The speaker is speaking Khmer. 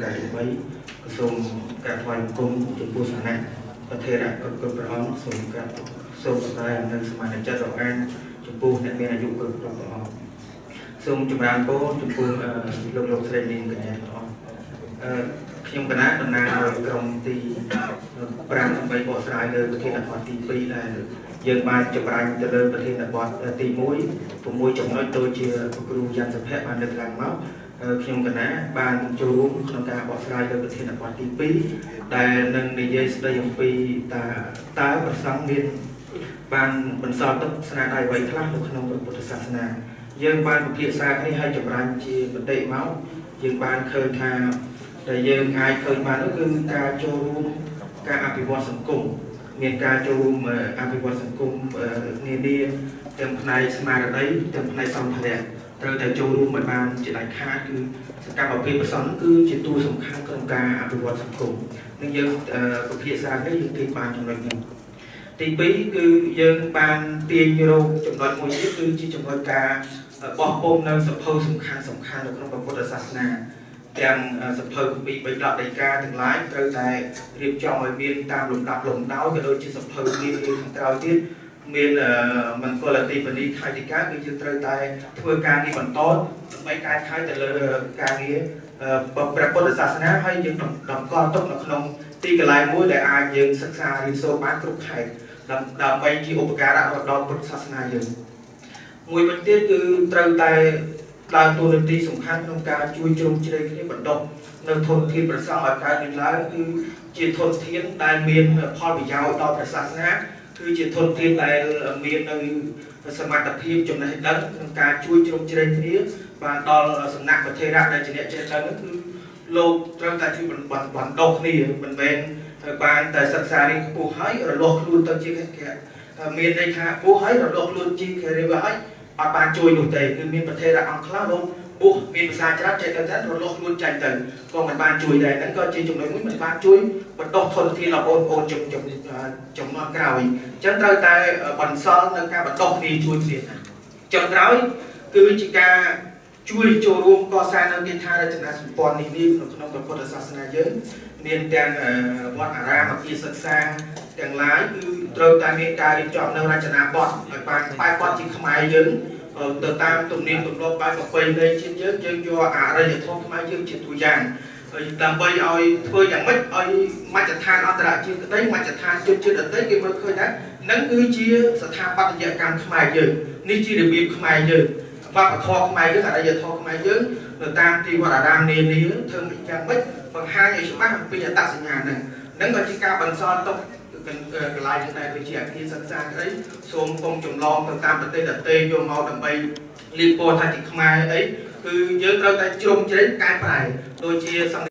កាយអ្វីសូមការថ្វាយបង្គំចំពោះសំណាក់ប្រធានគ្រប់ព្រះអង្គសូមការសូមសម្ដែងនៅសមាជិករបស់អានចំពោះអ្នកមានអាយុគ្រប់ព្រះអង្គសូមចម្រើនពរចំពោះលោកស្រីនាងកញ្ញាទាំងអស់ខ្ញុំកណាតំណាងឲ្យក្រុមទី5ដើម្បីបកស្រាយលើប្រធានបទទី2ដែលយើងបានចម្រាញ់ទៅលើប្រធានបទទី1 6ចំណុចដូចជាគ្រូយ៉ាងសុភ័ក្របានលើកឡើងមកខ្ញុំកណាបានចូលរួមក្នុងការបកស្រាយលើប្រធានបទទី2ដែលនឹងនិយាយស្ដីអំពីតើប្រសង់មានបានបន្សល់ទុកស្នាដៃអ្វីខ្លះនៅក្នុងពុទ្ធសាសនាយើងបានពិភាក្សាគ្នាឲ្យចម្រាញ់ជាបន្តិចមកយើងបានឃើញថាដែលយើងអាចឃើញបាននោះគឺការចូលរួមការអភិវឌ្ឍសង្គមមានការចូលរួមអភិវឌ្ឍសង្គមនានាទាំងផ្នែកស្មារតីទាំងផ្នែកសម្ភារៈត្រូវតែចូលរួមឲ្យបានជាដាច់ខាតគឺសកម្មភាពប្រសង់គឺជាតួសំខាន់ក្នុងការអភិវឌ្ឍសង្គមនឹងយើងពិភាក្សានេះយើងទាញបានចំណុចនេះទី2គឺយើងបានទាញរកចំណុចមួយទៀតគឺជាចំណុចការបោះពុម្ពនៅសភៅសំខាន់នៅក្នុងពុទ្ធសាសនាទាំងសភៅគម្ពីរបិដកដីកាទាំងឡាយត្រូវតែរៀបចំឲ្យមានតាមលំដាប់លំដោយក៏ដូចជាសភៅនានាខាងក្រោយទៀតមានមង្គលអធិបតីខៃតិកាគឺយើងត្រូវតែធ្វើការងារបន្តដើម្បីកែខៃទៅលើការងារព្រះពុទ្ធសាសនាហើយយើងតម្កល់ទុកនៅក្នុងទីកន្លែងមួយដែលអាចយើងសិក្សារៀនសូត្របានគ្រប់ខែដើម្បីជាឧបការៈដល់ពុទ្ធសាសនាយើងមួយវិញទៀតគឺត្រូវតែឡើងតួនាទីសំខាន់ក្នុងការជួយជ្រោមជ្រែងគ្នាបណ្ដុះនៅធនធានប្រសង់ឲ្យកើតមានឡើងគឺជាធនធានដែលមានផលប្រយោជន៍ដល់ព្រះសាសនាគឺជាធនធានដែលមាននៅសមត្ថភាពចំណេះដឹងក្នុងការជួយជ្រោមជ្រែងគ្នាបានដល់សំណាក់ប្រធានៈដែលជាអ្នកចេះដឹងគឺលោកត្រូវតែជួយបណ្ដុះគ្នាមិនមែនបានតែសិក្សារៀនខ្ពស់ហើយរលាស់ខ្លួនទៅជាមានន័យថាខ្ពស់ហើយរលាស់ខ្លួនជារៀបហើយអត់បានជួយនោះទេគឺមានប្រធានៈអង្គខ្លះលោកពុះមានភាសាច្រើនចេះតែរលាស់ខ្លួនចាញ់ទៅក៏មិនបានជួយដែរហ្នឹងក៏ជាចំណុចមួយមិនបានជួយបណ្ដុះធនធានដល់បងប្អូនចំនួនក្រោយអញ្ចឹងត្រូវតែបន្សល់នៅការបណ្ដុះគ្នាជួយគ្នាចុងក្រោយគឺជាការជួយចូលរួមកសាងនៅគេថារចនាសម្ព័ន្ធនេះនៅក្នុងពុទ្ធសាសនាយើងមានទាំងវត្តអារាមអគារសិក្សាទាំងឡាយគឺត្រូវតែមានការរៀបចំនៅរចនាបថឲ្យបានបែបបទជាខ្មែរយើងទៅតាមទំនៀមទម្លាប់បែបប្រពៃណីជាតិយើងយកអរិយធម៌ខ្មែរយើងជាទូយ៉ាងហើយដើម្បីឲ្យធ្វើយ៉ាងម៉េចឲ្យមជ្ឈដ្ឋានអន្តរជាតិក្តីមជ្ឈដ្ឋានជាតិដទៃគេមើលឃើញថានឹងគឺជាស្ថាបត្យកម្មខ្មែរយើងនេះជារបៀបខ្មែរយើងវប្បធម៌ខ្មែរយើងអរិយធម៌ខ្មែរយើងនៅតាមទីវត្តអារាមនានាធ្វើយ៉ាងម៉េចបង្ហាញឲ្យច្បាស់អំពីអត្តសញ្ញាណហ្នឹងក៏ជាការបន្សល់ទុកកន្លែងដែលដូចជាអគារសិក្សាក្តីសូមកុំចម្លងទៅតាមប្រទេសដទៃយកមកដើម្បីលៀបពណ៌ថាជាខ្មែរអីគឺយើងត្រូវតែជ្រុំជ្រែងកែប្រែដូចជា